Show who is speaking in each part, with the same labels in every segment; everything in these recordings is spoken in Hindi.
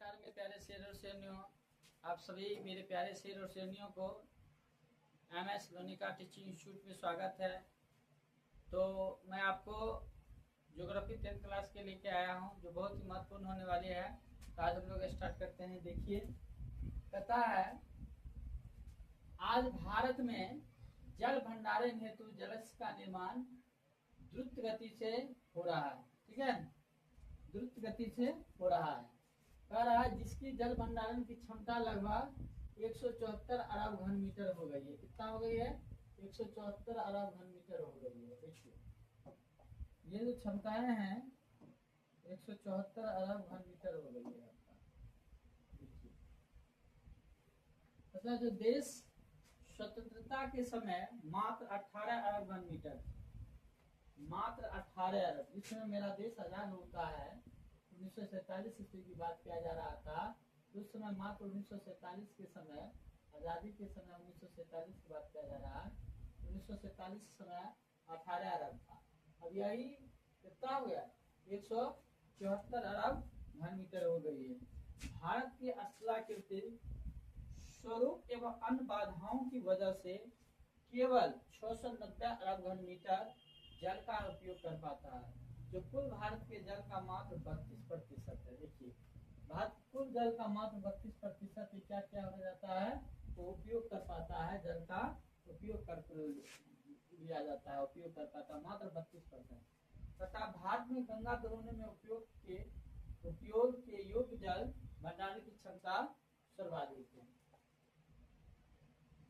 Speaker 1: नमस्कार मेरे प्यारे शेर और शेरनियों, आप सभी मेरे प्यारे शेर और शेरनियों को MS लोनिका टीचिंग इंस्टीट्यूट में स्वागत है। तो मैं आपको ज्योग्राफी 10th क्लास के लेके आया हूँ जो बहुत ही महत्वपूर्ण होने वाली है। तो आज हम लोग स्टार्ट करते हैं। देखिए, कहता है आज भारत में जल भंडारण हेतु जलस्रोत का निर्माण द्रुत गति से हो रहा है। ठीक है, द्रुत गति से हो रहा है। कह रहा है जिसकी जल भंडारण की क्षमता लगभग 174 अरब घन मीटर हो गई है। कितना हो गई है? 174 अरब घन मीटर हो गई है। देखिए ये जो क्षमताएं हैं 174 अरब घन मीटर हो गई है आपका। देखिए मतलब जो देश स्वतंत्रता के समय मात्र 18 अरब घन मीटर, मात्र 18 अरब, जिसमें मेरा देश आजाद होता है 1947 ईस्वी की बात किया जा रहा था। उस समय मात्र 1947 के समय, आज़ादी के समय 1947 की बात किया जा रहा है, 1947 समय 18 अरब था। अब यही कितना हो गया? 174 अरब घन मीटर हो गई है। भारत की स्थलाकृति स्वरूप एवं अन्य बाधाओं की वजह से केवल 690 अरब घन मीटर जल का उपयोग कर पाता है, जो कुल भारत के जल का मात्र 32% है। देखिए, भारत कुल जल का मात्र 32% ही क्या क्या हो जाता है तो उपयोग कर पाता है, जल का उपयोग कर लिया जाता है, उपयोग कर पाता है मात्र 32%। तथा भारत में गंगा दोहने में उपयोग के योग्य जल भंडारण की क्षमता सर्वाधिक है।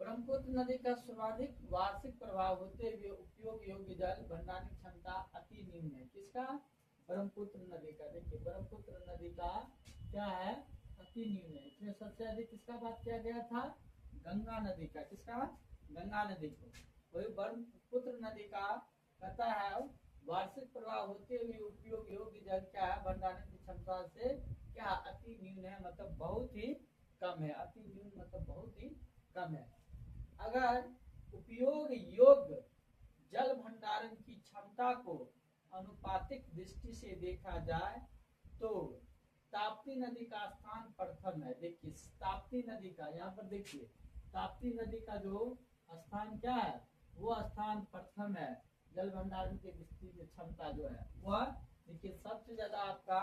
Speaker 1: ब्रह्मपुत्र नदी का सर्वाधिक वार्षिक प्रभाव होते हुए उपयोग योग्य जल भंडारण की क्षमता अति न्यून है। किसका? ब्रह्मपुत्र नदी का। देखिए, ब्रह्मपुत्र नदी का क्या है? अति न्यून है। इसमें सबसे अधिक किसका बात किया गया था? गंगा नदी का। किसका? गंगा नदी को। वही ब्रह्मपुत्र नदी का कहता है वार्षिक प्रभाव होते हुए उपयोग योग्य जल क्या है? भंडारण की क्षमता से क्या अति न्यून है, मतलब बहुत ही कम है। अति न्यून मतलब बहुत ही कम है। अगर उपयोग योग्य जल भंडारण की क्षमता को अनुपातिक दृष्टि से देखा जाए तो ताप्ती नदी का स्थान प्रथम है। देखिए, ताप्ती नदी का, यहाँ पर देखिए ताप्ती नदी का जो स्थान क्या है, वो स्थान प्रथम है। जल भंडारण की दृष्टि से क्षमता जो है वह, देखिए सबसे ज्यादा आपका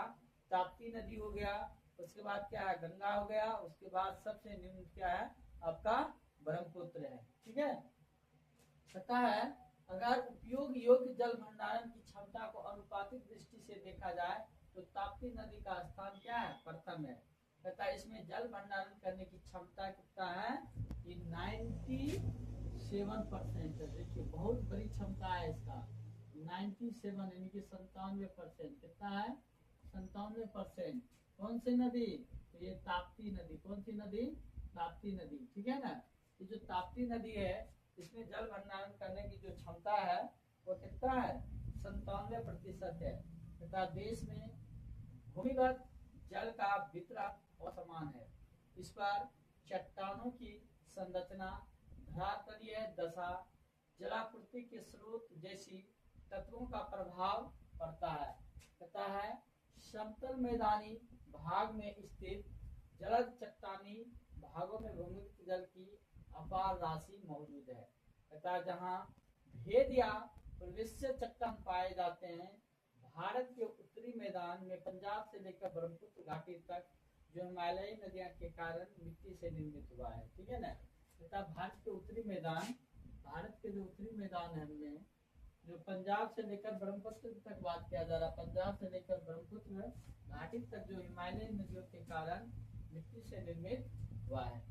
Speaker 1: ताप्ती नदी हो गया, उसके बाद क्या है? गंगा हो गया, उसके बाद सबसे निम्न क्या है? आपका ब्रह्मपुत्र है। ठीक है, पता है अगर उपयोग योग्य जल भंडारण की क्षमता को अनुपातिक दृष्टि से देखा जाए तो ताप्ती नदी का स्थान क्या है? प्रथम है। कहता है इसमें जल भंडारण करने की क्षमता कितना है? ये 97% है। देखिए बहुत बड़ी क्षमता है इसका, 97 यानी कि 97%। कितना है? 97%। कौन सी नदी? तो ये ताप्ती नदी। कौन सी नदी? ताप्ती नदी। ठीक है ना, ये जो ताप्ती नदी है इसमें जल भंडारण करने की जो क्षमता है वो कितना है? 97% है। तथा देश में भूमिगत जल का वितरण असमान है। इस पर चट्टानों की संरचना, धरातलीय दशा, जलापूर्ति के स्रोत जैसी तत्वों का प्रभाव पड़ता है। कहता है समतल मैदानी भाग में स्थित जलद चट्टानी भागों में भूमिगत जल की अपार राशि मौजूद है। तथा जहाँ भेद या प्रविश्य चट्टान पाए जाते हैं, भारत के उत्तरी मैदान में पंजाब से लेकर ब्रह्मपुत्र घाटी तक जो हिमालयी नदियां के कारण मिट्टी से निर्मित हुआ है। ठीक है ना, तथा भारत के उत्तरी मैदान, भारत के जो उत्तरी मैदान है उनमें जो पंजाब से लेकर ब्रह्मपुत्र तक बात किया जा रहा है, पंजाब से लेकर ब्रह्मपुत्र घाटी तक जो हिमालयी नदियों के कारण मिट्टी से निर्मित हुआ है।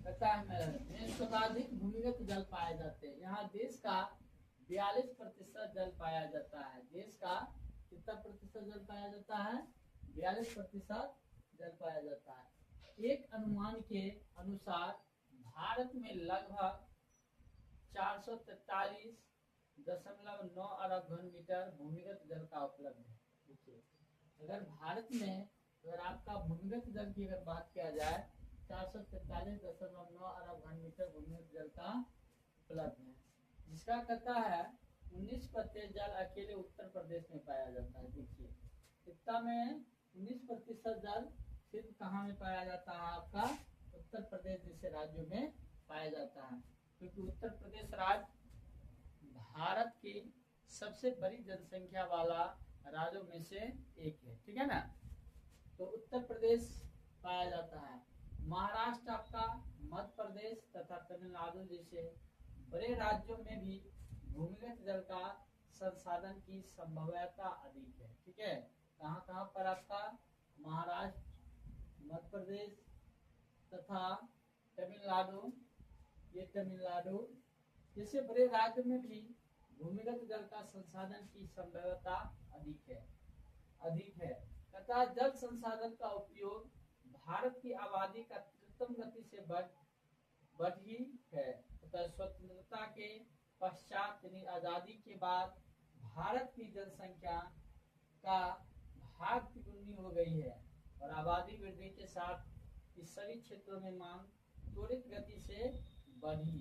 Speaker 1: में सर्वाधिक भूमिगत जल पाए जाते हैं। यहाँ देश का 42% जल पाया जाता है। देश का कितना प्रतिशत जल पाया जाता है? 42% जल पाया जाता है। एक अनुमान के अनुसार भारत में लगभग 443.9 अरब घन मीटर भूमिगत जल का उपलब्ध है। देखिए, अगर भारत में अगर आपका भूमिगत जल की अगर बात किया जाए 443.9 अरब घन मीटर भूमिगत जल का उपलब्ध है, जिसका कहता है 19% जल अकेले उत्तर प्रदेश में पाया जाता है। देखिए कितना में 19% जल सिर्फ कहाँ में पाया जाता है? आपका उत्तर प्रदेश जैसे राज्यों में पाया जाता है, क्योंकि उत्तर प्रदेश राज्य भारत की सबसे बड़ी जनसंख्या वाला राज्यों में से एक है, ठीक है ना। तो उत्तर प्रदेश पाया जाता है। महाराष्ट्र आपका मध्य प्रदेश तथा तमिलनाडु जैसे बड़े राज्यों में भी भूमिगत जल का संसाधन की संभाव्यता अधिक है, ठीक है। कहाँ कहाँ पर? आपका महाराष्ट्र, मध्य प्रदेश तथा तमिलनाडु, ये तमिलनाडु जैसे बड़े राज्य में भी भूमिगत जल का संसाधन की संभाव्यता अधिक है तथा जल संसाधन का उपयोग भारत की आबादी का तीव्रतम गति से बढ़ी है तथा स्वतंत्रता के पश्चात यानी आजादी के बाद भारत की जनसंख्या का भाग तिगुनी हो गई है और आबादी वृद्धि के साथ इस सभी क्षेत्रों में मांग त्वरित गति से बढ़ी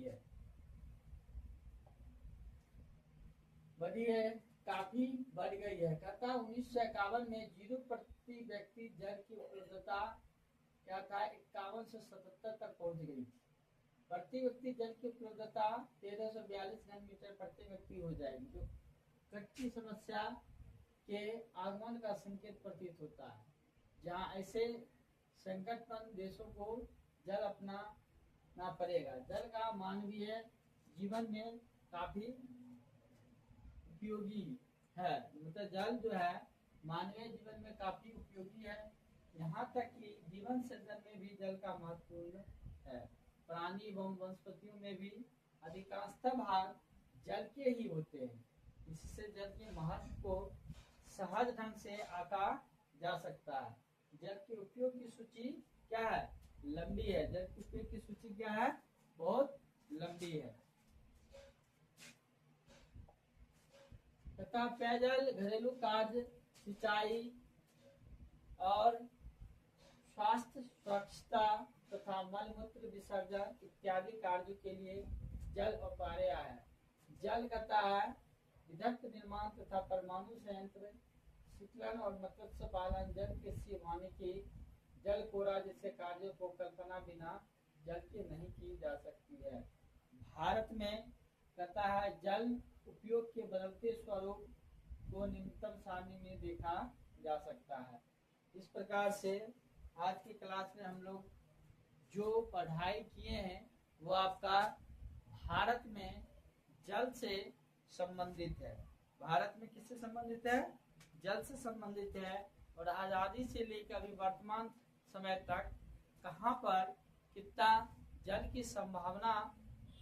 Speaker 1: है, काफी बढ़ गई है। कहता 1951 में 0 प्रति व्यक्ति जल की उपलब्धता क्या था? 51 से 77 तक पहुंच गई थी। प्रति व्यक्ति जल की उपलब्धता 1342 घन मीटर प्रति व्यक्ति हो जाएगी, जो कच्ची समस्या के आगमन का संकेत प्रतीत होता है, जहां ऐसे संकटपन देशों को जल अपनाना पड़ेगा। जल का मानवीय जीवन में काफी उपयोगी है, मतलब जल जो है मानवीय जीवन में काफी उपयोगी है। यहाँ तक कि जीवन सृजन में भी जल का महत्वपूर्ण है। प्राणी एवं वनस्पतियों में भी अधिकांशतः भाग जल के ही होते हैं। इससे जल के महत्व को सहज ढंग से आंका जा सकता है। जल के उपयोग की सूची क्या है? लंबी है। जल के उपयोग की सूची क्या है? बहुत लंबी है। तथा पेयजल, घरेलू कार्य, सिंचाई और स्वास्थ्य, स्वच्छता तथा मलमूत्र विसर्जन इत्यादि कार्यों के लिए जल अपरिहार्य है। जल कहता है विद्युत निर्माण तथा परमाणु संयंत्र, शीतलन और मत्स्य पालन, जल कृषि, वानिकी, जल कोरा जैसे कार्यों को कल्पना बिना जल के नहीं की जा सकती है। भारत में कहता है जल उपयोग के बदलते स्वरूप को निम्नतम सारणी में देखा जा सकता है। इस प्रकार से आज की क्लास में हम लोग जो पढ़ाई किए हैं वो आपका भारत में जल से संबंधित है। भारत में किससे संबंधित है? जल से संबंधित है। और आजादी से लेकर अभी वर्तमान समय तक कहाँ पर कितना जल की संभावना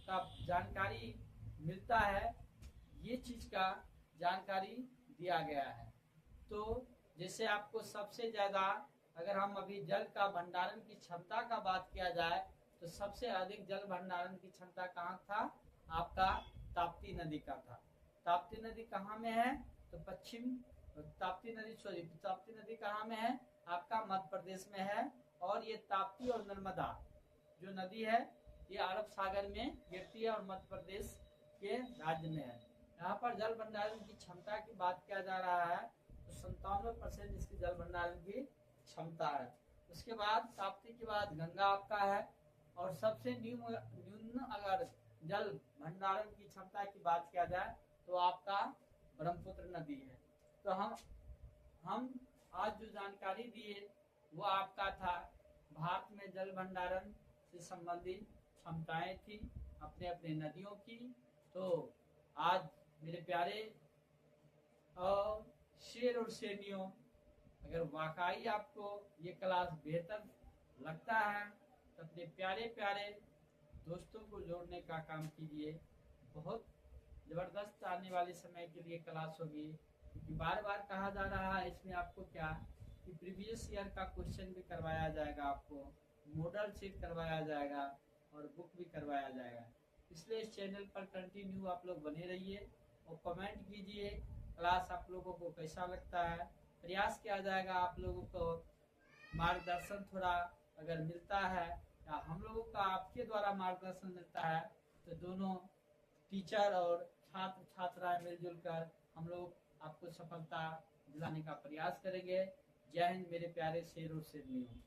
Speaker 1: का जानकारी मिलता है, ये चीज का जानकारी दिया गया है। तो जैसे आपको सबसे ज्यादा अगर हम अभी जल का भंडारण की क्षमता का बात किया जाए तो सबसे अधिक जल भंडारण की क्षमता कहाँ था? आपका ताप्ती नदी का था। ताप्ती नदी कहाँ में है? तो ताप्ती नदी कहाँ में है? आपका मध्य प्रदेश में है। और ये ताप्ती और नर्मदा जो नदी है ये अरब सागर में गिरती है और मध्य प्रदेश के राज्य में है। यहाँ पर जल भंडारण की क्षमता की बात किया जा रहा है तो 97% इसकी जल भंडारण की क्षमता है। उसके बाद ताप्ती के बाद गंगा आपका है और सबसे न्यून अगर जल भंडारण की क्षमता की बात किया जाए तो आपका ब्रह्मपुत्र नदी है। तो हम आज जो जानकारी दिए वो आपका था भारत में जल भंडारण से संबंधित क्षमताएं थी अपने अपने नदियों की। तो आज मेरे प्यारे और शेर और शेरनियों, अगर वाकई आपको ये क्लास बेहतर लगता है तो अपने प्यारे प्यारे दोस्तों को जोड़ने का काम कीजिए। बहुत जबरदस्त आने वाले समय के लिए क्लास होगी, क्योंकि बार बार कहा जा रहा है इसमें आपको क्या कि प्रीवियस ईयर का क्वेश्चन भी करवाया जाएगा, आपको मॉडल शीट करवाया जाएगा और बुक भी करवाया जाएगा। इसलिए इस चैनल पर कंटिन्यू आप लोग बने रहिए और कमेंट कीजिए क्लास आप लोगों को कैसा लगता है। प्रयास किया जाएगा आप लोगों को मार्गदर्शन थोड़ा अगर मिलता है या हम लोगों का आपके द्वारा मार्गदर्शन मिलता है तो दोनों टीचर और छात्र छात्राएं मिलजुल कर हम लोग आपको सफलता दिलाने का प्रयास करेंगे। जय हिंद मेरे प्यारे शेर और शेरनियों।